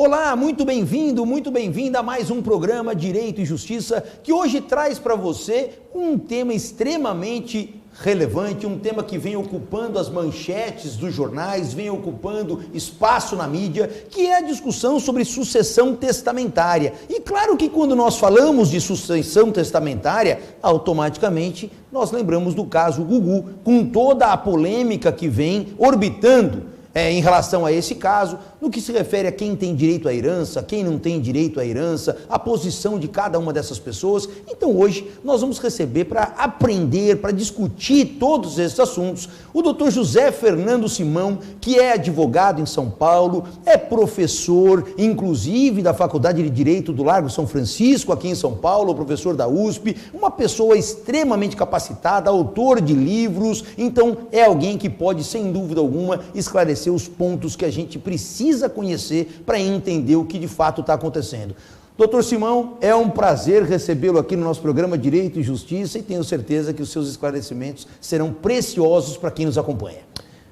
Olá, muito bem-vindo, muito bem-vinda a mais um programa Direito e Justiça, que hoje traz para você um tema extremamente relevante, um tema que vem ocupando as manchetes dos jornais, vem ocupando espaço na mídia, que é a discussão sobre sucessão testamentária. E claro que quando nós falamos de sucessão testamentária, automaticamente nós lembramos do caso Gugu, com toda a polêmica que vem orbitando em relação a esse caso, no que se refere a quem tem direito à herança, quem não tem direito à herança, a posição de cada uma dessas pessoas. Então hoje nós vamos receber para aprender, para discutir todos esses assuntos, o Dr. José Fernando Simão, que é advogado em São Paulo, é professor, inclusive, da Faculdade de Direito do Largo São Francisco, aqui em São Paulo, professor da USP, uma pessoa extremamente capacitada, autor de livros, então é alguém que pode, sem dúvida alguma, esclarecer os pontos que a gente precisa conhecer para entender o que de fato está acontecendo. Doutor Simão, é um prazer recebê-lo aqui no nosso programa Direito e Justiça e tenho certeza que os seus esclarecimentos serão preciosos para quem nos acompanha.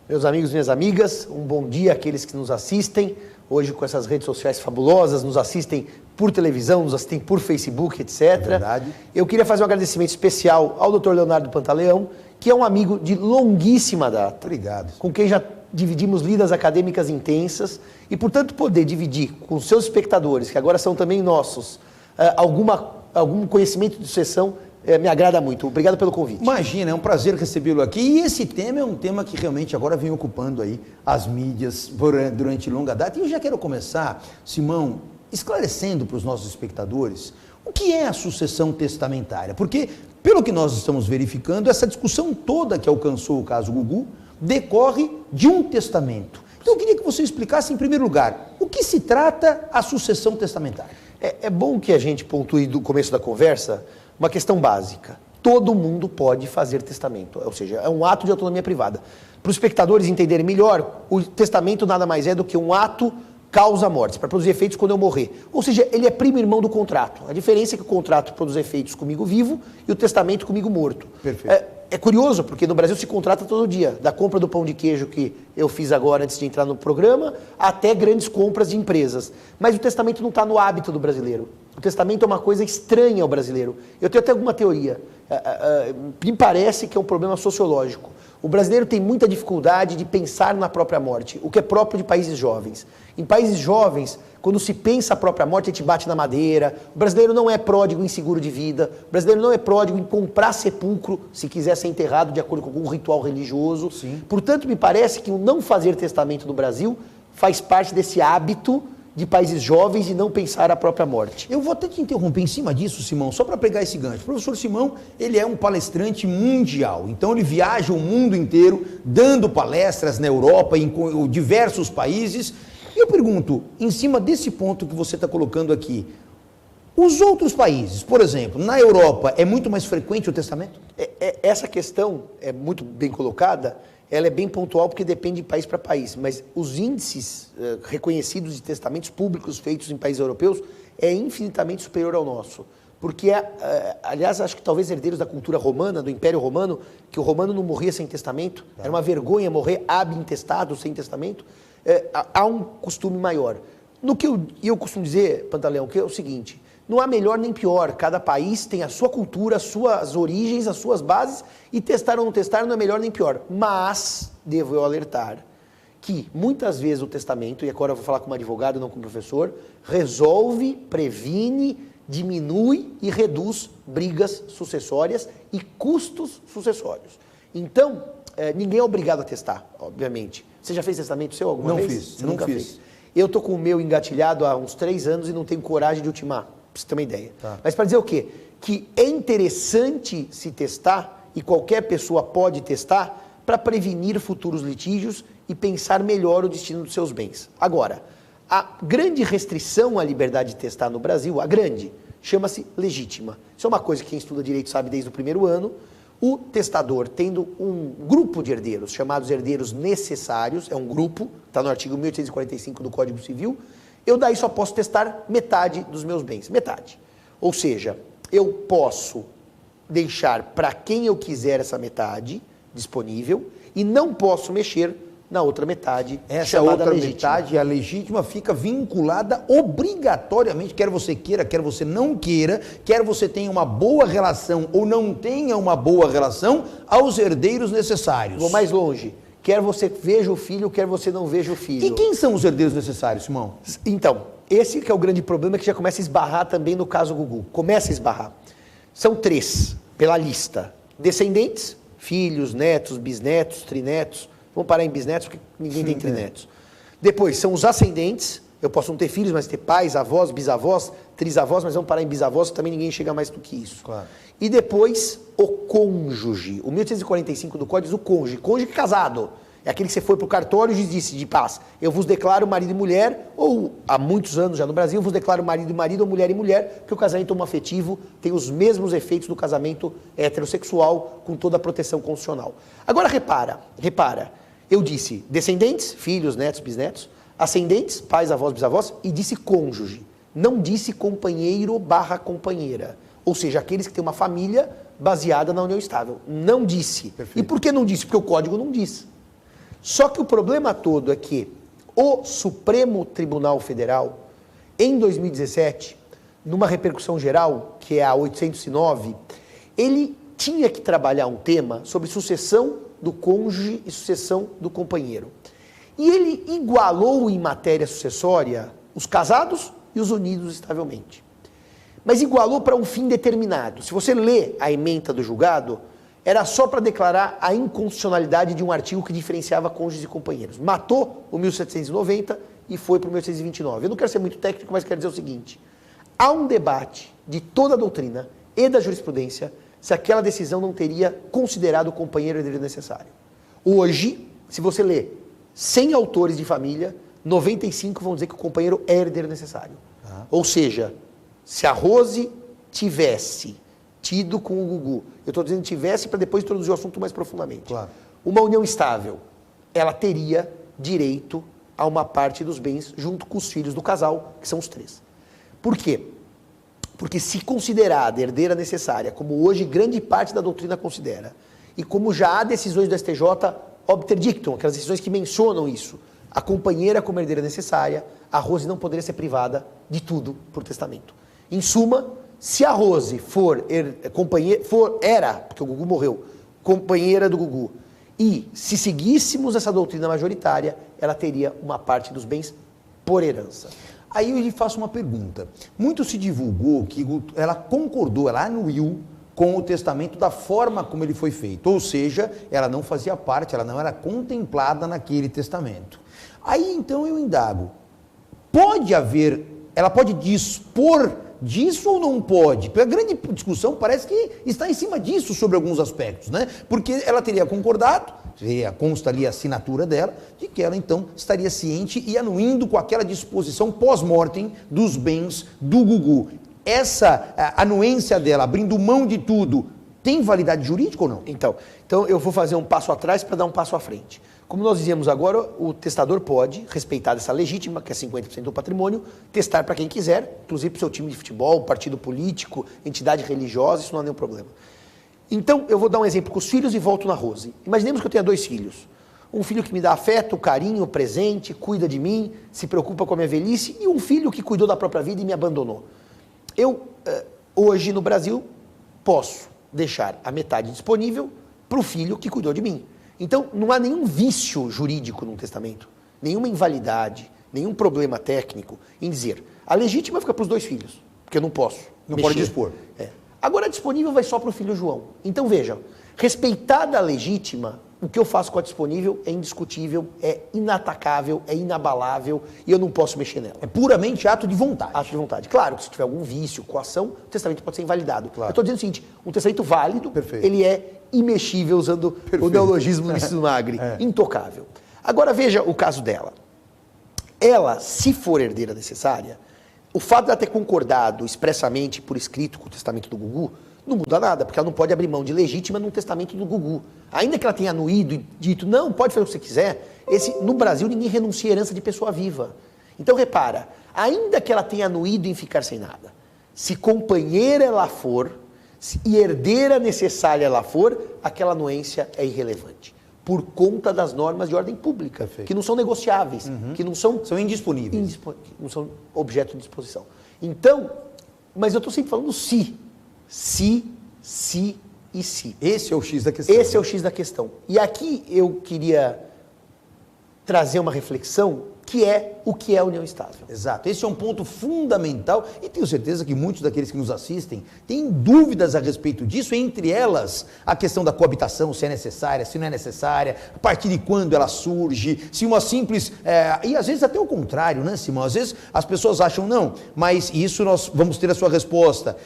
Meus amigos e minhas amigas, um bom dia àqueles que nos assistem, hoje com essas redes sociais fabulosas, nos assistem por televisão, nos assistem por Facebook, etc. É verdade. Eu queria fazer um agradecimento especial ao Dr. Leonardo Pantaleão, que é um amigo de longuíssima data. Obrigado. Com quem já dividimos lidas acadêmicas intensas e, portanto, poder dividir com os seus espectadores, que agora são também nossos, algum conhecimento de sucessão me agrada muito. Obrigado pelo convite. Imagina, é um prazer recebê-lo aqui e esse tema é um tema que realmente agora vem ocupando aí as mídias durante longa data. E eu já quero começar, Simão, esclarecendo para os nossos espectadores o que é a sucessão testamentária, porque, pelo que nós estamos verificando, essa discussão toda que alcançou o caso Gugu decorre de um testamento. Então eu queria que você explicasse, em primeiro lugar, o que se trata a sucessão testamentária. É bom que a gente pontue do começo da conversa uma questão básica. Todo mundo pode fazer testamento, ou seja, é um ato de autonomia privada. Para os espectadores entenderem melhor, o testamento nada mais é do que um ato causa-morte, para produzir efeitos quando eu morrer. Ou seja, ele é primo irmão do contrato. A diferença é que o contrato produz efeitos comigo vivo e o testamento comigo morto. Perfeito. É curioso, porque no Brasil se contrata todo dia, da compra do pão de queijo que eu fiz agora antes de entrar no programa, até grandes compras de empresas. Mas o testamento não está no hábito do brasileiro. O testamento é uma coisa estranha ao brasileiro. Eu tenho até alguma teoria. Me parece que é um problema sociológico. O brasileiro tem muita dificuldade de pensar na própria morte, o que é próprio de países jovens. Em países jovens, quando se pensa a própria morte, a gente bate na madeira. O brasileiro não é pródigo em seguro de vida. O brasileiro não é pródigo em comprar sepulcro, se quiser ser enterrado de acordo com algum ritual religioso. Sim. Portanto, me parece que o não fazer testamento no Brasil faz parte desse hábito de países jovens de não pensar a própria morte. Eu vou até te interromper em cima disso, Simão, só para pegar esse gancho. O professor Simão, ele é um palestrante mundial, então ele viaja o mundo inteiro, dando palestras na Europa, em diversos países. E eu pergunto, em cima desse ponto que você está colocando aqui, os outros países, por exemplo, na Europa, é muito mais frequente o testamento? Essa questão é muito bem colocada. Ela é bem pontual porque depende de país para país, mas os índices reconhecidos de testamentos públicos feitos em países europeus é infinitamente superior ao nosso. Porque, aliás, acho que talvez herdeiros da cultura romana, do Império Romano, que o romano não morria sem testamento, era uma vergonha morrer ab intestado, sem testamento, há um costume maior. No que eu costumo dizer, Pantaleão, que é o seguinte: não há melhor nem pior, cada país tem a sua cultura, as suas origens, as suas bases, e testar ou não testar não é melhor nem pior. Mas, devo eu alertar, que muitas vezes o testamento, e agora eu vou falar como advogado, não como professor, resolve, previne, diminui e reduz brigas sucessórias e custos sucessórios. Então, ninguém é obrigado a testar, obviamente. Você já fez testamento seu alguma vez? Não fiz, Você nunca fez. Eu estou com o meu engatilhado há uns 3 anos e não tenho coragem de ultimar, para você ter uma ideia. Tá. Mas para dizer o quê? Que é interessante se testar, e qualquer pessoa pode testar, para prevenir futuros litígios e pensar melhor o destino dos seus bens. Agora, a grande restrição à liberdade de testar no Brasil, a grande, chama-se legítima. Isso é uma coisa que quem estuda direito sabe desde o primeiro ano. O testador, tendo um grupo de herdeiros, chamados herdeiros necessários, é um grupo, está no artigo 1845 do Código Civil, eu daí só posso testar metade dos meus bens, metade. Ou seja, eu posso deixar para quem eu quiser essa metade disponível e não posso mexer na outra metade, essa outra metade, a legítima, fica vinculada obrigatoriamente, quer você queira, quer você não queira, quer você tenha uma boa relação ou não tenha uma boa relação, aos herdeiros necessários. Vou mais longe. Quer você veja o filho, quer você não veja o filho. E quem são os herdeiros necessários, Simão? Então, esse que é o grande problema, que já começa a esbarrar também no caso Gugu. Começa a esbarrar. São 3, pela lista. Descendentes, filhos, netos, bisnetos, trinetos. Vamos parar em bisnetos, porque ninguém tem trinetos. Depois, são os ascendentes. Eu posso não ter filhos, mas ter pais, avós, bisavós, trisavós, mas vamos parar em bisavós, também ninguém chega mais do que isso. Claro. E depois, o cônjuge. O 1845 do Código diz o cônjuge. Cônjuge casado. É aquele que você foi para o cartório e disse de paz, eu vos declaro marido e mulher, ou há muitos anos já no Brasil, eu vos declaro marido e marido ou mulher e mulher, porque o casamento homoafetivo tem os mesmos efeitos do casamento heterossexual, com toda a proteção constitucional. Agora repara, eu disse descendentes, filhos, netos, bisnetos, ascendentes, pais, avós, bisavós, e disse cônjuge. Não disse companheiro/companheira. Ou seja, aqueles que têm uma família baseada na união estável. Não disse. Perfeito. E por que não disse? Porque o código não diz. Só que o problema todo é que o Supremo Tribunal Federal, em 2017, numa repercussão geral, que é a 809, ele tinha que trabalhar um tema sobre sucessão do cônjuge e sucessão do companheiro. E ele igualou em matéria sucessória os casados e os unidos estavelmente. Mas igualou para um fim determinado. Se você lê a ementa do julgado, era só para declarar a inconstitucionalidade de um artigo que diferenciava cônjuges e companheiros. Matou o 1790 e foi para o 1829. Eu não quero ser muito técnico, mas quero dizer o seguinte. Há um debate de toda a doutrina e da jurisprudência se aquela decisão não teria considerado o companheiro herdeiro necessário. Hoje, se você lê 100 autores de família, 95 vão dizer que o companheiro é herdeiro necessário. Ou seja, se a Rose tivesse tido com o Gugu, eu estou dizendo tivesse para depois introduzir o assunto mais profundamente, Claro. uma união estável, ela teria direito a uma parte dos bens junto com os filhos do casal, que são os 3. Por quê? Porque se considerada herdeira necessária, como hoje grande parte da doutrina considera, e como já há decisões do STJ obter dictum, aquelas decisões que mencionam isso, a companheira como herdeira necessária, a Rose não poderia ser privada de tudo por testamento. Em suma, se a Rose era, porque o Gugu morreu, companheira do Gugu, e se seguíssemos essa doutrina majoritária, ela teria uma parte dos bens por herança. Aí eu lhe faço uma pergunta. Muito se divulgou que ela concordou, ela anuiu com o testamento da forma como ele foi feito. Ou seja, ela não fazia parte, ela não era contemplada naquele testamento. Aí então eu indago, ela pode dispor disso ou não pode? Porque a grande discussão parece que está em cima disso sobre alguns aspectos, né? Porque ela teria concordado, consta ali a assinatura dela, de que ela então estaria ciente e anuindo com aquela disposição pós-mortem dos bens do Gugu. Essa anuência dela, abrindo mão de tudo, tem validade jurídica ou não? Então eu vou fazer um passo atrás para dar um passo à frente. Como nós dizíamos agora, o testador pode, respeitada essa legítima, que é 50% do patrimônio, testar para quem quiser, inclusive para o seu time de futebol, partido político, entidade religiosa, isso não há nenhum problema. Então, eu vou dar um exemplo com os filhos e volto na Rose. Imaginemos que eu tenha 2 filhos. Um filho que me dá afeto, carinho, presente, cuida de mim, se preocupa com a minha velhice, e um filho que cuidou da própria vida e me abandonou. Eu, hoje no Brasil, posso deixar a metade disponível para o filho que cuidou de mim. Então, não há nenhum vício jurídico num testamento, nenhuma invalidade, nenhum problema técnico em dizer a legítima fica para os 2 filhos, porque eu não posso. Não pode dispor. Agora, disponível vai só para o filho João. Então, vejam, respeitada a legítima, o que eu faço com a disponível é indiscutível, é inatacável, é inabalável e eu não posso mexer nela. É puramente ato de vontade. Ato de vontade. Claro que se tiver algum vício, coação, o testamento pode ser invalidado. Claro. Eu estou dizendo o seguinte, um testamento válido, Perfeito. ele é imexível, usando o neologismo do Luciano Magri, intocável. Agora veja o caso dela. Ela, se for herdeira necessária, o fato de ela ter concordado expressamente por escrito com o testamento do Gugu, não muda nada, porque ela não pode abrir mão de legítima num testamento do Gugu. Ainda que ela tenha anuído e dito, não, pode fazer o que você quiser, no Brasil ninguém renuncia à herança de pessoa viva. Então repara, ainda que ela tenha anuído em ficar sem nada, se companheira ela for, e herdeira necessária ela for, aquela anuência é irrelevante. por conta das normas de ordem pública, Perfeito. que não são negociáveis, que não são São indisponíveis. não são objeto de disposição. Então, mas eu estou sempre falando se. Se e se. Esse é o X da questão. Esse é o X da questão. E aqui eu queria trazer uma reflexão que é o que é a união estável. Exato, esse é um ponto fundamental e tenho certeza que muitos daqueles que nos assistem têm dúvidas a respeito disso, entre elas a questão da coabitação, se é necessária, se não é necessária, a partir de quando ela surge, se uma simples... e às vezes até o contrário, né, Simão? Às vezes as pessoas acham, não, mas isso nós vamos ter a sua resposta.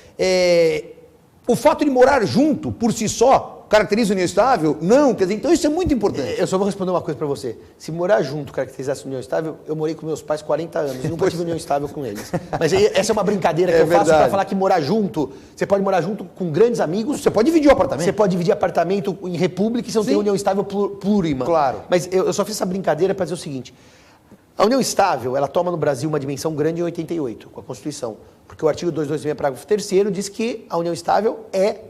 O fato de morar junto, por si só, caracteriza união estável? Não, quer dizer, então isso é muito importante. Eu só vou responder uma coisa para você. Se morar junto caracterizasse união estável, eu morei com meus pais 40 anos e nunca tive união estável com eles. Mas essa é uma brincadeira que eu faço para falar que morar junto, você pode morar junto com grandes amigos. Você pode dividir o apartamento. Você pode dividir apartamento em república e você não tem união estável plurima. Claro. Mas eu só fiz essa brincadeira para dizer o seguinte. A união estável, ela toma no Brasil uma dimensão grande em 88, com a Constituição. Porque o artigo 226, parágrafo 3º, diz que a união estável é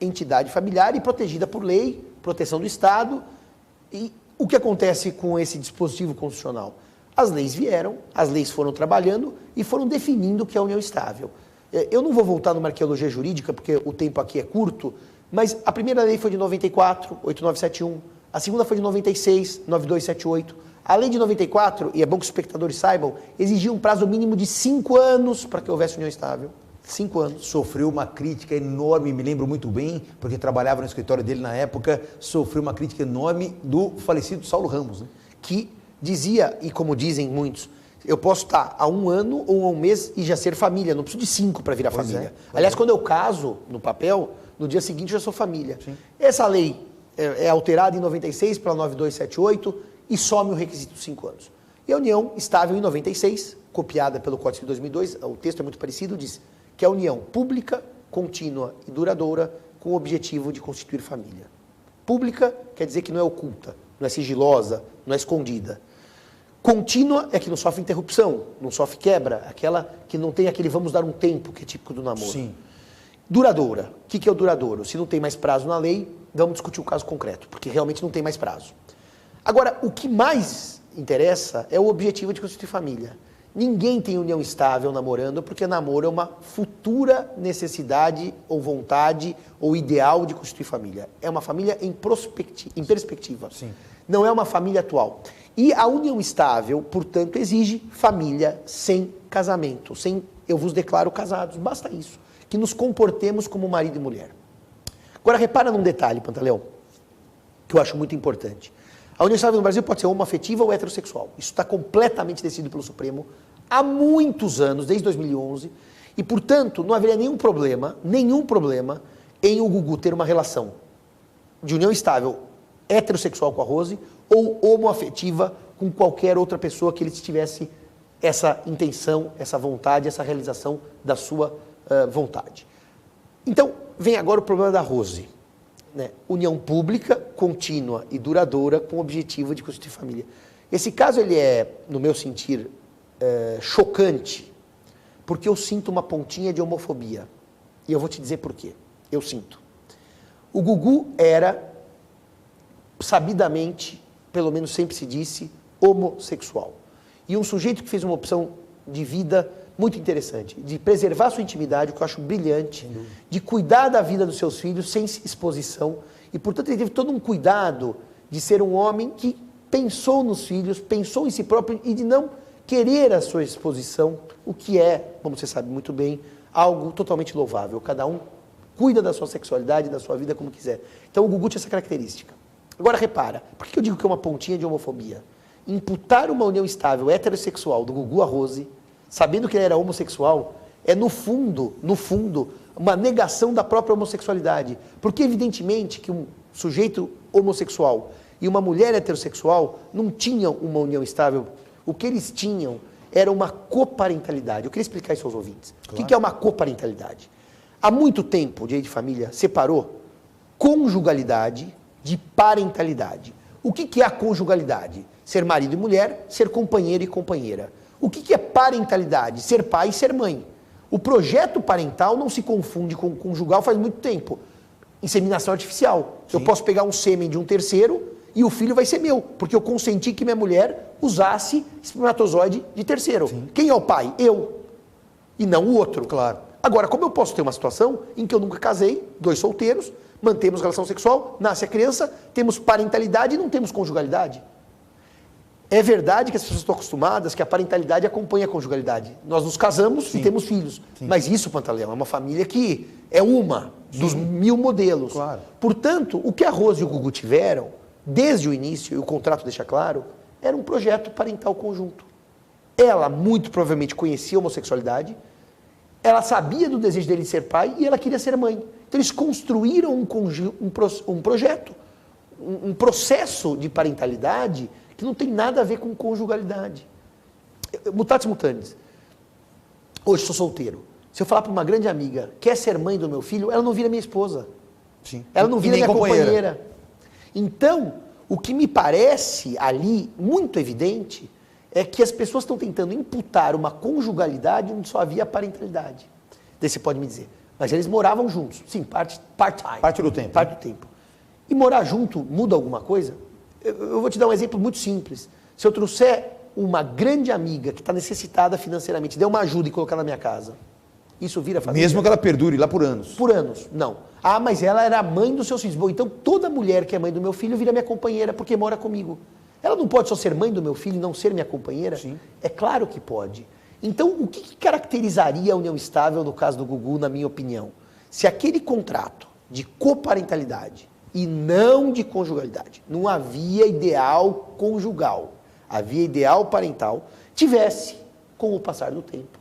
entidade familiar e protegida por lei, proteção do Estado. E o que acontece com esse dispositivo constitucional? As leis vieram, as leis foram trabalhando e foram definindo o que é a união estável. Eu não vou voltar numa arqueologia jurídica, porque o tempo aqui é curto, mas a primeira lei foi de 94, 8971, a segunda foi de 96, 9278. A lei de 94, e é bom que os espectadores saibam, exigia um prazo mínimo de 5 anos para que houvesse união estável. 5 anos. Sofreu uma crítica enorme, me lembro muito bem, porque trabalhava no escritório dele na época, sofreu uma crítica enorme do falecido Saulo Ramos, né? Que dizia, e como dizem muitos, eu posso estar há 1 ano ou há 1 mês e já ser família, não preciso de 5 para virar família. Aliás, quando eu caso no papel, no dia seguinte eu já sou família. Sim. Essa lei é alterada em 96 para 9278 e some o requisito de 5 anos. E a união estável em 96, copiada pelo Código de 2002, o texto é muito parecido, diz que é a união pública, contínua e duradoura com o objetivo de constituir família. Pública quer dizer que não é oculta, não é sigilosa, não é escondida. Contínua é que não sofre interrupção, não sofre quebra, aquela que não tem aquele vamos dar um tempo, que é típico do namoro. Sim. Duradoura. O que é o duradouro? Se não tem mais prazo na lei, vamos discutir o caso concreto, porque realmente não tem mais prazo. Agora, o que mais interessa é o objetivo de constituir família. Ninguém tem união estável namorando, porque namoro é uma futura necessidade ou vontade ou ideal de constituir família. É uma família em perspectiva. Sim. Não é uma família atual. E a união estável, portanto, exige família sem casamento, sem eu vos declaro casados, basta isso. Que nos comportemos como marido e mulher. Agora, repara num detalhe, Pantaleão, que eu acho muito importante. A união estável no Brasil pode ser homoafetiva ou heterossexual. Isso está completamente decidido pelo Supremo há muitos anos, desde 2011, e, portanto, não haveria nenhum problema em o Gugu ter uma relação de união estável heterossexual com a Rose ou homoafetiva com qualquer outra pessoa que ele tivesse essa intenção, essa vontade, essa realização da sua vontade. Então, vem agora o problema da Rose. Né? União pública, contínua e duradoura com o objetivo de constituir família. Esse caso ele é, no meu sentir, chocante, porque eu sinto uma pontinha de homofobia. E eu vou te dizer por quê. Eu sinto. O Gugu era, sabidamente, pelo menos sempre se disse, homossexual. E um sujeito que fez uma opção de vida muito interessante, de preservar sua intimidade, o que eu acho brilhante, de cuidar da vida dos seus filhos sem exposição, e portanto ele teve todo um cuidado de ser um homem que pensou nos filhos, pensou em si próprio e de não querer a sua exposição, o que é, como você sabe muito bem, algo totalmente louvável. Cada um cuida da sua sexualidade, da sua vida como quiser. Então o Gugu tinha essa característica. Agora repara, por que eu digo que é uma pontinha de homofobia? Imputar uma união estável heterossexual do Gugu a Rose, sabendo que ele era homossexual, é no fundo, uma negação da própria homossexualidade. Porque evidentemente que um sujeito homossexual e uma mulher heterossexual não tinham uma união estável. O que eles tinham era uma coparentalidade. Eu queria explicar isso aos ouvintes. Claro. O que é uma coparentalidade? Há muito tempo, o direito de família separou conjugalidade de parentalidade. O que é a conjugalidade? Ser marido e mulher, ser companheiro e companheira. O que é parentalidade? Ser pai e ser mãe. O projeto parental não se confunde com o conjugal faz muito tempo. Inseminação artificial. Sim. Eu posso pegar um sêmen de um terceiro e o filho vai ser meu, porque eu consenti que minha mulher usasse espermatozoide de terceiro. Sim. Quem é o pai? Eu. E não o outro. Claro. Agora, como eu posso ter uma situação em que eu nunca casei, 2 solteiros, mantemos relação sexual, nasce a criança, temos parentalidade e não temos conjugalidade? É verdade que as pessoas estão acostumadas que a parentalidade acompanha a conjugalidade. Nós nos casamos e temos filhos. Sim. Mas isso, Pantaleão, é uma família que é uma dos 1000 modelos. Claro. Portanto, o que a Rose e o Gugu tiveram, desde o início, e o contrato deixa claro, era um projeto parental conjunto. Ela, muito provavelmente, conhecia a homossexualidade, ela sabia do desejo dele de ser pai e ela queria ser mãe. Então eles construíram um projeto, um processo de parentalidade que não tem nada a ver com conjugalidade. Mutatis mutandis. Hoje sou solteiro. Se eu falar para uma grande amiga, quer ser mãe do meu filho, ela não vira minha esposa. Sim. Ela não vira minha companheira. Então, o que me parece ali muito evidente é que as pessoas estão tentando imputar uma conjugalidade onde só havia parentalidade. Daí você pode me dizer, mas eles moravam juntos. Sim, part-time. Parte do tempo. Parte do tempo. E morar junto muda alguma coisa? Eu vou te dar um exemplo muito simples. Se eu trouxer uma grande amiga que está necessitada financeiramente, der uma ajuda e colocar na minha casa, isso vira família? Mesmo que ela perdure lá por anos. Por anos, não. Ah, mas ela era a mãe dos seus filhos. Bom, então toda mulher que é mãe do meu filho vira minha companheira porque mora comigo. Ela não pode só ser mãe do meu filho e não ser minha companheira? Sim. É claro que pode. Então, o que caracterizaria a união estável no caso do Gugu, na minha opinião? Se aquele contrato de coparentalidade e não de conjugalidade, não havia ideal conjugal, havia ideal parental, tivesse, com o passar do tempo,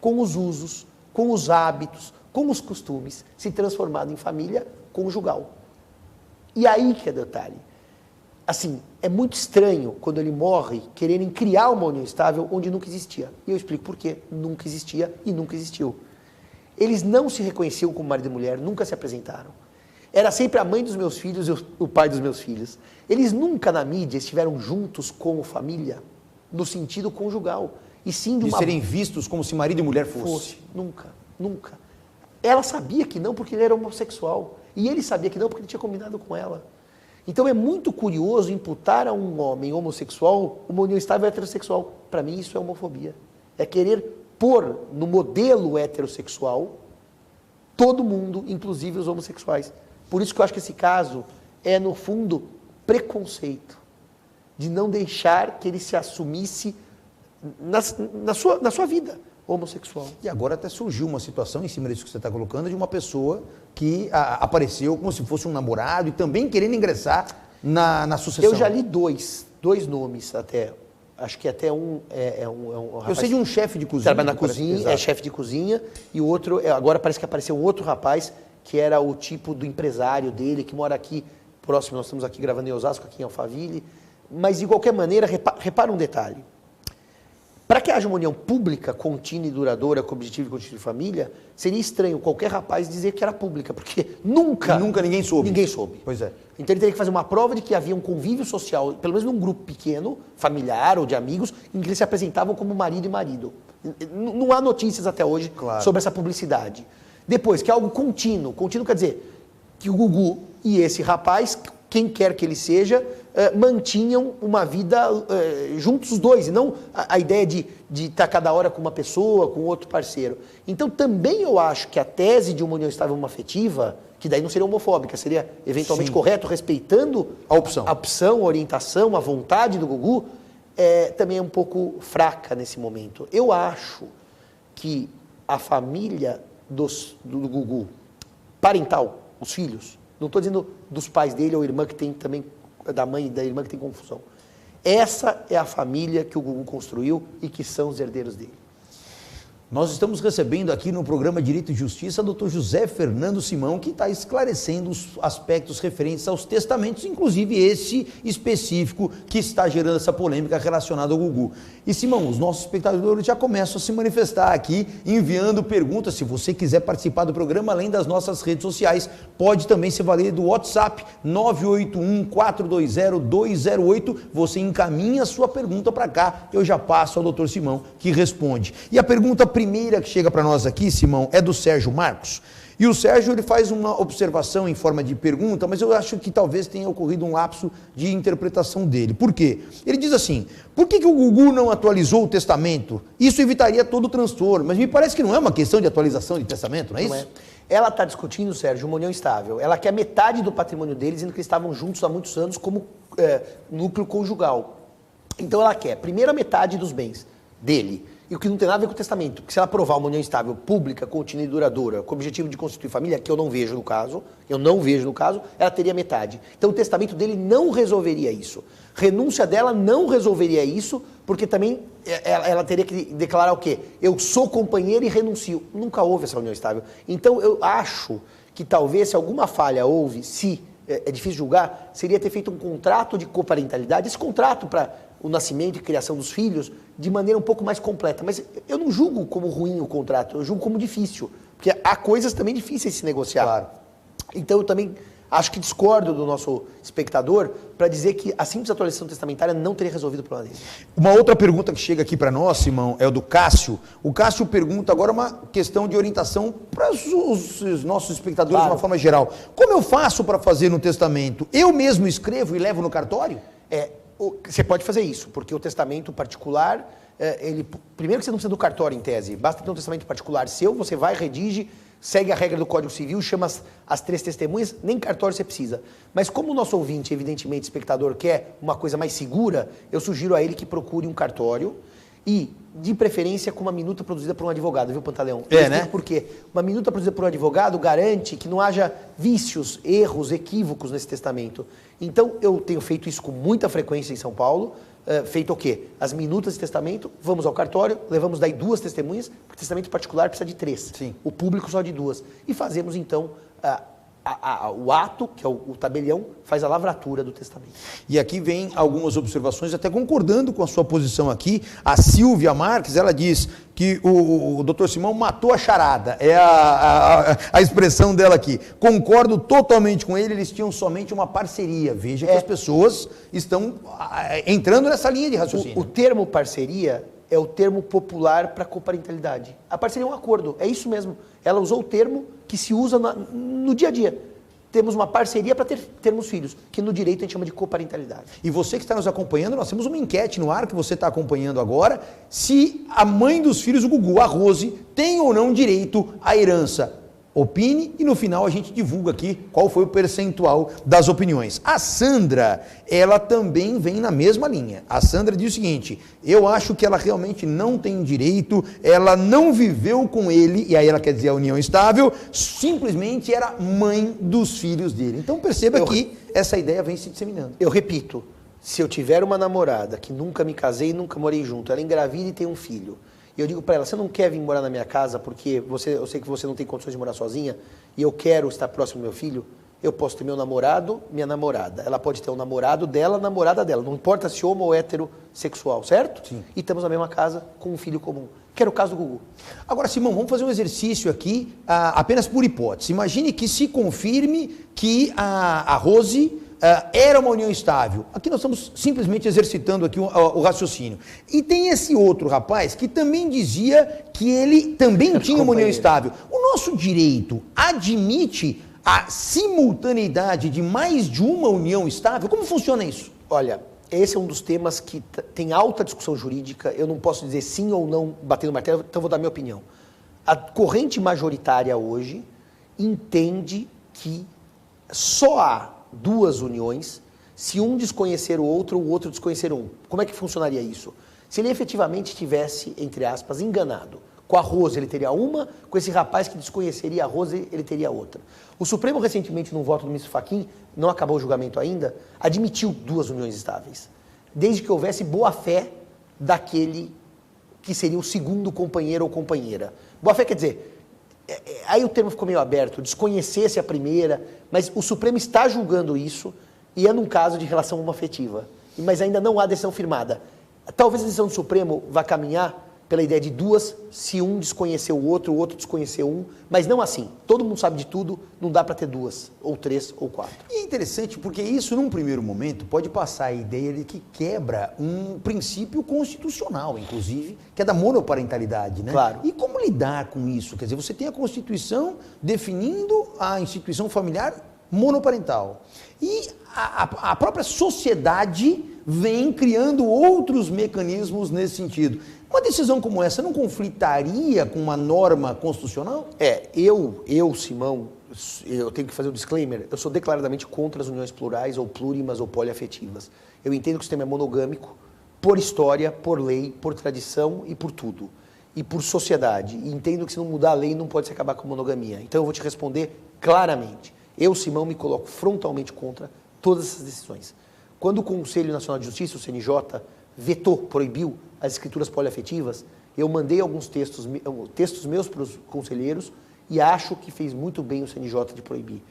com os usos, com os hábitos, com os costumes, se transformado em família conjugal. E aí que é detalhe. Assim, é muito estranho quando ele morre quererem criar uma união estável onde nunca existia. E eu explico por quê. Nunca existia e nunca existiu. Eles não se reconheciam como marido e mulher, nunca se apresentaram. Era sempre a mãe dos meus filhos e o pai dos meus filhos. Eles nunca na mídia estiveram juntos como família, no sentido conjugal. E sim de serem vistos como se marido e mulher fosse. Nunca, nunca. Ela sabia que não porque ele era homossexual. E ele sabia que não porque ele tinha combinado com ela. Então é muito curioso imputar a um homem homossexual uma união estável heterossexual. Para mim isso é homofobia. É querer pôr no modelo heterossexual todo mundo, inclusive os homossexuais. Por isso que eu acho que esse caso é, no fundo, preconceito. De não deixar que ele se assumisse na sua vida homossexual. E agora até surgiu uma situação, em cima disso que você está colocando, de uma pessoa que apareceu como se fosse um namorado e também querendo ingressar na sucessão. Eu já li dois nomes até. Acho que até um rapaz. Eu sei de um chefe de cozinha. Trabalha na cozinha, é chefe de cozinha, e o outro, agora parece que apareceu um outro rapaz que era o tipo do empresário dele, que mora aqui próximo, nós estamos aqui gravando em Osasco, aqui em Alphaville. Mas, de qualquer maneira, repara um detalhe. Para que haja uma união pública, contínua e duradoura, com objetivo e constituir família, seria estranho qualquer rapaz dizer que era pública, porque nunca ninguém soube. Ninguém soube. Pois é. Então ele teria que fazer uma prova de que havia um convívio social, pelo menos num grupo pequeno, familiar ou de amigos, em que eles se apresentavam como marido e marido. Não há notícias até hoje sobre essa publicidade. Depois, que é algo contínuo. Contínuo quer dizer que o Gugu e esse rapaz, quem quer que ele seja, mantinham uma vida juntos os dois, e não a ideia de estar cada hora com uma pessoa, com outro parceiro. Então também eu acho que a tese de uma união estável homoafetiva, que daí não seria homofóbica, seria eventualmente correto, respeitando a opção, a orientação, a vontade do Gugu, também é um pouco fraca nesse momento. Eu acho que a família do Gugu, parental, os filhos, não estou dizendo dos pais dele ou irmã que tem também, da mãe e da irmã que tem confusão. Essa é a família que o Gugu construiu e que são os herdeiros dele. Nós estamos recebendo aqui no programa Direito e Justiça o Dr. José Fernando Simão, que está esclarecendo os aspectos referentes aos testamentos, inclusive esse específico que está gerando essa polêmica relacionada ao Gugu. E Simão, os nossos espectadores já começam a se manifestar aqui, enviando perguntas. Se você quiser participar do programa, além das nossas redes sociais, pode também se valer do WhatsApp 981-420-208. Você encaminha a sua pergunta para cá, eu já passo ao Dr. Simão, que responde. E a pergunta primeira que chega para nós aqui, Simão, é do Sérgio Marcos. E o Sérgio ele faz uma observação em forma de pergunta, mas eu acho que talvez tenha ocorrido um lapso de interpretação dele. Por quê? Ele diz assim, por que o Gugu não atualizou o testamento? Isso evitaria todo o transtorno. Mas me parece que não é uma questão de atualização de testamento, não é isso? Não é. Ela está discutindo, Sérgio, uma união estável. Ela quer metade do patrimônio deles, dizendo que eles estavam juntos há muitos anos como núcleo conjugal. Então ela quer, primeiro, a metade dos bens dele. E o que não tem nada a ver com o testamento. Porque se ela aprovar uma união estável, pública, contínua e duradoura, com o objetivo de constituir família, que eu não vejo no caso, ela teria metade. Então o testamento dele não resolveria isso. Renúncia dela não resolveria isso, porque também ela teria que declarar o quê? Eu sou companheiro e renuncio. Nunca houve essa união estável. Então eu acho que talvez, se alguma falha houve, é difícil julgar, seria ter feito um contrato de coparentalidade, esse contrato para o nascimento e criação dos filhos, de maneira um pouco mais completa. Mas eu não julgo como ruim o contrato, eu julgo como difícil, porque há coisas também difíceis de se negociar. Claro. Então eu também acho que discordo do nosso espectador para dizer que a simples atualização testamentária não teria resolvido o problema dele. Uma outra pergunta que chega aqui para nós, Simão, é o do Cássio. O Cássio pergunta agora uma questão de orientação para os nossos espectadores, claro, de uma forma geral. Como eu faço para fazer no testamento? Eu mesmo escrevo e levo no cartório? Você pode fazer isso, porque o testamento particular, primeiro que você não precisa do cartório em tese, basta ter um testamento particular seu, você vai, redige, segue a regra do Código Civil, chama as 3 testemunhas, nem cartório você precisa. Mas como o nosso ouvinte, evidentemente, espectador, quer uma coisa mais segura, eu sugiro a ele que procure um cartório e, de preferência, com uma minuta produzida por um advogado, viu, Pantaleão? Né? Por quê? Uma minuta produzida por um advogado garante que não haja vícios, erros, equívocos nesse testamento. Então, eu tenho feito isso com muita frequência em São Paulo. Feito o quê? As minutas de testamento, vamos ao cartório, levamos daí 2 testemunhas, porque testamento particular precisa de 3. Sim. O público só de 2. E fazemos, então, o ato, que é o tabelião, faz a lavratura do testamento. E aqui vem algumas observações, até concordando com a sua posição aqui. A Silvia Marques, ela diz que o doutor Simão matou a charada, é a expressão dela aqui. Concordo totalmente com ele, eles tinham somente uma parceria. Veja que as pessoas estão entrando nessa linha de raciocínio. O termo parceria é o termo popular para coparentalidade. A parceria é um acordo, é isso mesmo. Ela usou o termo que se usa no dia a dia. Temos uma parceria para termos filhos, que no direito a gente chama de coparentalidade. E você que está nos acompanhando, nós temos uma enquete no ar que você está acompanhando agora, se a mãe dos filhos, o Gugu, a Rose, tem ou não direito à herança. Opine e no final a gente divulga aqui qual foi o percentual das opiniões. A Sandra, ela também vem na mesma linha. A Sandra diz o seguinte, eu acho que ela realmente não tem direito, ela não viveu com ele, e aí ela quer dizer a união estável, simplesmente era mãe dos filhos dele. Então perceba que essa ideia vem se disseminando. Eu repito, se eu tiver uma namorada que nunca me casei e nunca morei junto, ela engravida e tem um filho, e eu digo para ela, você não quer vir morar na minha casa porque eu sei que você não tem condições de morar sozinha e eu quero estar próximo do meu filho, eu posso ter meu namorado, minha namorada. Ela pode ter um namorado dela, namorada dela. Não importa se homo ou heterossexual, certo? Sim. E estamos na mesma casa com um filho comum. Que era o caso do Gugu. Agora, Simão, vamos fazer um exercício aqui, apenas por hipótese. Imagine que se confirme que a Rose era uma união estável. Aqui nós estamos simplesmente exercitando aqui o raciocínio. E tem esse outro rapaz que também dizia que ele também tinha uma união estável. O nosso direito admite a simultaneidade de mais de uma união estável? Como funciona isso? Olha, esse é um dos temas que tem alta discussão jurídica. Eu não posso dizer sim ou não batendo no martelo, então vou dar minha opinião. A corrente majoritária hoje entende que só há 2 uniões se um desconhecer o outro desconhecer um. Como é que funcionaria isso? Se ele efetivamente tivesse, entre aspas, enganado. Com a Rose ele teria uma, com esse rapaz que desconheceria a Rose ele teria outra. O Supremo recentemente, num voto do ministro Fachin, não acabou o julgamento ainda, admitiu 2 uniões estáveis, desde que houvesse boa-fé daquele que seria o segundo companheiro ou companheira. Boa-fé quer dizer, aí o termo ficou meio aberto, desconhecesse a primeira, mas o Supremo está julgando isso e é num caso de relação homoafetiva, mas ainda não há decisão firmada. Talvez a decisão do Supremo vá caminhar pela ideia de duas, se um desconhecer o outro desconhecer um, mas não assim. Todo mundo sabe de tudo, não dá para ter duas, ou três, ou quatro. E é interessante porque isso, num primeiro momento, pode passar a ideia de que quebra um princípio constitucional, inclusive, que é da monoparentalidade, né? Claro. E como lidar com isso? Quer dizer, você tem a Constituição definindo a instituição familiar monoparental. E a própria sociedade vem criando outros mecanismos nesse sentido. Uma decisão como essa não conflitaria com uma norma constitucional? Simão, eu tenho que fazer um disclaimer, eu sou declaradamente contra as uniões plurais ou plurimas ou poliafetivas. Eu entendo que o sistema é monogâmico por história, por lei, por tradição e por tudo. E por sociedade. E entendo que se não mudar a lei não pode se acabar com a monogamia. Então eu vou te responder claramente. Eu, Simão, me coloco frontalmente contra todas essas decisões. Quando o Conselho Nacional de Justiça, o CNJ, vetou, proibiu as escrituras poliafetivas, eu mandei alguns textos meus para os conselheiros e acho que fez muito bem o CNJ de proibir.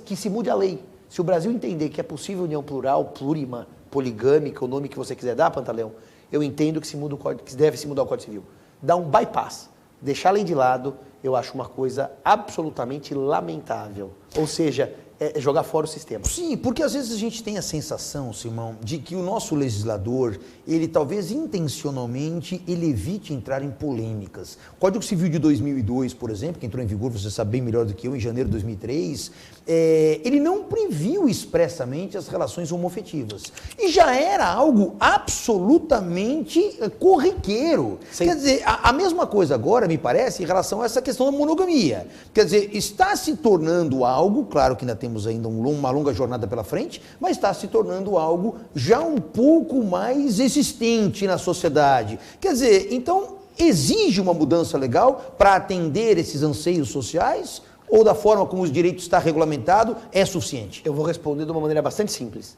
Que se mude a lei. Se o Brasil entender que é possível união plural, plurima, poligâmica, o nome que você quiser dar, Pantaleão, eu entendo que deve se mudar o Código Civil. Dar um bypass, deixar a lei de lado, eu acho uma coisa absolutamente lamentável. Ou seja, jogar fora o sistema. Sim, porque às vezes a gente tem a sensação, Simão, de que o nosso legislador, ele talvez intencionalmente, ele evite entrar em polêmicas. O Código Civil de 2002, por exemplo, que entrou em vigor, você sabe bem melhor do que eu, em janeiro de 2003, ele não previu expressamente as relações homoafetivas. E já era algo absolutamente corriqueiro. Sim. Quer dizer, a mesma coisa agora, me parece, em relação a essa questão da monogamia. Quer dizer, está se tornando algo, claro que ainda temos ainda uma longa jornada pela frente, mas está se tornando algo já um pouco mais existente na sociedade. Quer dizer, então, exige uma mudança legal para atender esses anseios sociais? Ou da forma como os direitos está regulamentado, é suficiente? Eu vou responder de uma maneira bastante simples.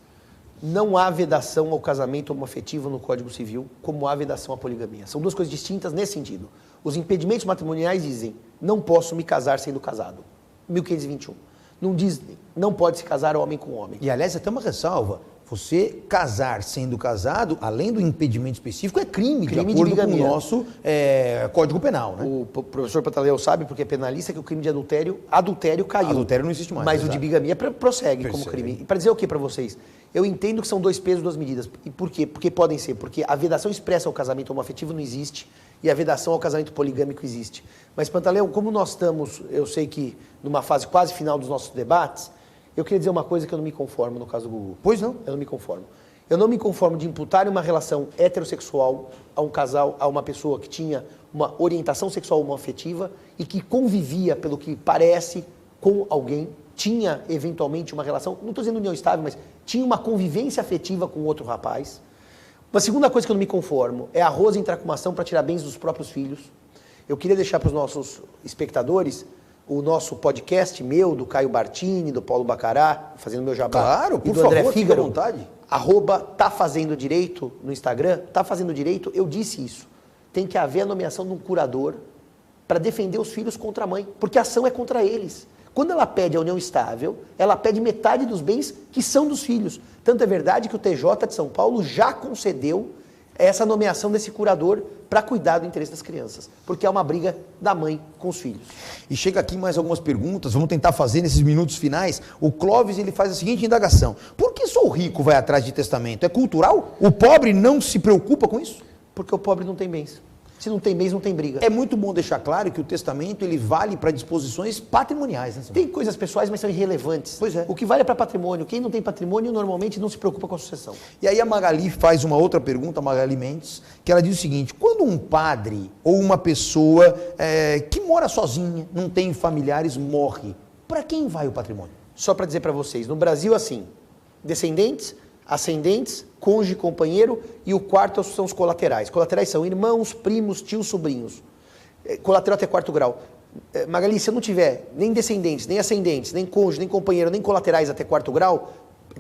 Não há vedação ao casamento homoafetivo no Código Civil, como há vedação à poligamia. São duas coisas distintas nesse sentido. Os impedimentos matrimoniais dizem, não posso me casar sendo casado. 1521. Não diz, não pode se casar homem com homem. E, aliás, até uma ressalva. Você casar sendo casado, além do impedimento específico, é crime de acordo com o nosso Código Penal, né? O professor Pantaleão sabe, porque é penalista, que o crime de adultério caiu. Adultério não existe mais. Mas o de bigamia prossegue como crime. E para dizer o que para vocês? Eu entendo que são dois pesos, duas medidas. E por quê? Porque podem ser. Porque a vedação expressa ao casamento homoafetivo não existe e a vedação ao casamento poligâmico existe. Mas, Pantaleão, como nós estamos, eu sei que numa fase quase final dos nossos debates, eu queria dizer uma coisa que eu não me conformo no caso do Gugu. Pois não? Eu não me conformo. Eu não me conformo de imputar uma relação heterossexual a um casal, a uma pessoa que tinha uma orientação sexual homoafetiva e que convivia, pelo que parece, com alguém, tinha eventualmente uma relação, não estou dizendo união estável, mas tinha uma convivência afetiva com outro rapaz. Uma segunda coisa que eu não me conformo é a Rosa entrar com uma ação para tirar bens dos próprios filhos. Eu queria deixar para os nossos espectadores o nosso podcast meu, do Caio Bartini, do Paulo Bacará, fazendo meu jabá. Claro, e por do André favor, fique à Fígaro, vontade. @tafazendodireito no Instagram, tá fazendo direito, eu disse isso. Tem que haver a nomeação de um curador para defender os filhos contra a mãe, porque a ação é contra eles. Quando ela pede a união estável, ela pede metade dos bens que são dos filhos. Tanto é verdade que o TJ de São Paulo já concedeu essa nomeação desse curador para cuidar do interesse das crianças, porque é uma briga da mãe com os filhos. E chega aqui mais algumas perguntas, vamos tentar fazer nesses minutos finais. O Clóvis, ele faz a seguinte indagação: por que só o rico vai atrás de testamento? É cultural? O pobre não se preocupa com isso? Porque o pobre não tem bens. Se não tem bens, não tem briga. É muito bom deixar claro que o testamento ele vale para disposições patrimoniais, né, Simão? Tem coisas pessoais, mas são irrelevantes. Pois é. O que vale é para patrimônio. Quem não tem patrimônio, normalmente não se preocupa com a sucessão. E aí a Magali faz uma outra pergunta, a Magali Mendes, que ela diz o seguinte: quando um padre ou uma pessoa que mora sozinha, não tem familiares, morre, para quem vai o patrimônio? Só para dizer para vocês, no Brasil, assim, descendentes, ascendentes, cônjuge, companheiro, e o quarto são os colaterais. Colaterais são irmãos, primos, tios, sobrinhos. Colateral até quarto grau. Magali, se eu não tiver nem descendentes, nem ascendentes, nem cônjuge, nem companheiro, nem colaterais até quarto grau,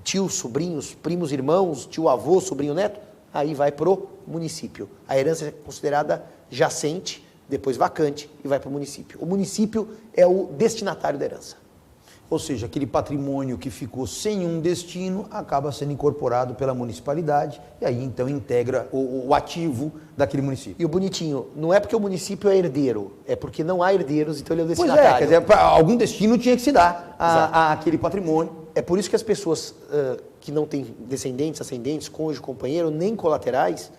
tios, sobrinhos, primos, irmãos, tio, avô, sobrinho, neto, aí vai pro município. A herança é considerada jacente, depois vacante, e vai pro município. O município é o destinatário da herança. Ou seja, aquele patrimônio que ficou sem um destino acaba sendo incorporado pela municipalidade e aí então integra o ativo daquele município. E o bonitinho, não é porque o município é herdeiro, é porque não há herdeiros, então ele é o Pois destinatário. quer dizer, algum destino tinha que se dar àquele patrimônio. É por isso que as pessoas que não têm descendentes, ascendentes, cônjuge, companheiro, nem colaterais,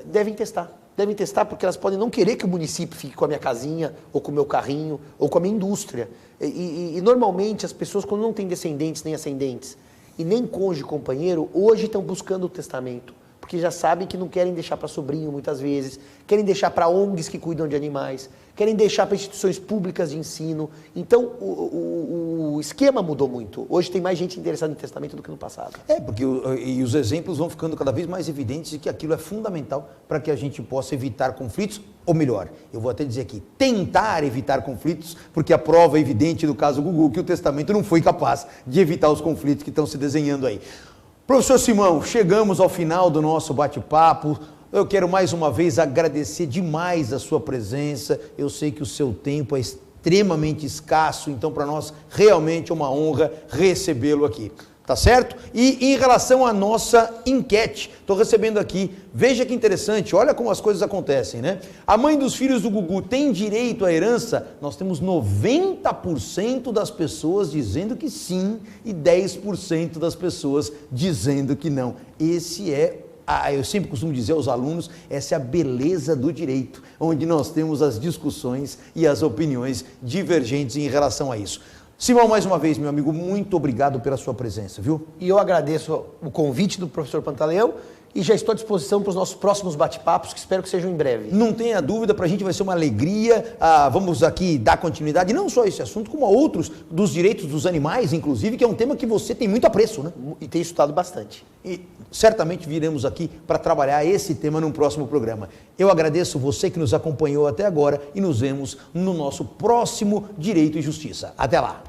devem testar. Devem testar porque elas podem não querer que o município fique com a minha casinha, ou com o meu carrinho, ou com a minha indústria. E normalmente as pessoas, quando não têm descendentes nem ascendentes, e nem cônjuge, companheiro, hoje estão buscando o testamento. Porque já sabem que não querem deixar para sobrinho muitas vezes, querem deixar para ONGs que cuidam de animais, querem deixar para instituições públicas de ensino. Então, o esquema mudou muito. Hoje tem mais gente interessada em testamento do que no passado. Porque os exemplos vão ficando cada vez mais evidentes de que aquilo é fundamental para que a gente possa evitar conflitos, ou melhor, eu vou até dizer aqui, tentar evitar conflitos, porque a prova é evidente do caso Gugu que o testamento não foi capaz de evitar os conflitos que estão se desenhando aí. Professor Simão, chegamos ao final do nosso bate-papo. Eu quero mais uma vez agradecer demais a sua presença. Eu sei que o seu tempo é extremamente escasso, então para nós realmente é uma honra recebê-lo aqui. Tá certo? E em relação à nossa enquete, estou recebendo aqui, veja que interessante, olha como as coisas acontecem, né? A mãe dos filhos do Gugu tem direito à herança? Nós temos 90% das pessoas dizendo que sim e 10% das pessoas dizendo que não. Esse é, eu sempre costumo dizer aos alunos, essa é a beleza do direito, onde nós temos as discussões e as opiniões divergentes em relação a isso. Simão, mais uma vez, meu amigo, muito obrigado pela sua presença, viu? E eu agradeço o convite do professor Pantaleão e já estou à disposição para os nossos próximos bate-papos, que espero que sejam em breve. Não tenha dúvida, para a gente vai ser uma alegria. Vamos aqui dar continuidade, não só a esse assunto, como a outros dos direitos dos animais, inclusive, que é um tema que você tem muito apreço, né? E tenho estudado bastante. E certamente viremos aqui para trabalhar esse tema num próximo programa. Eu agradeço você que nos acompanhou até agora e nos vemos no nosso próximo Direito e Justiça. Até lá!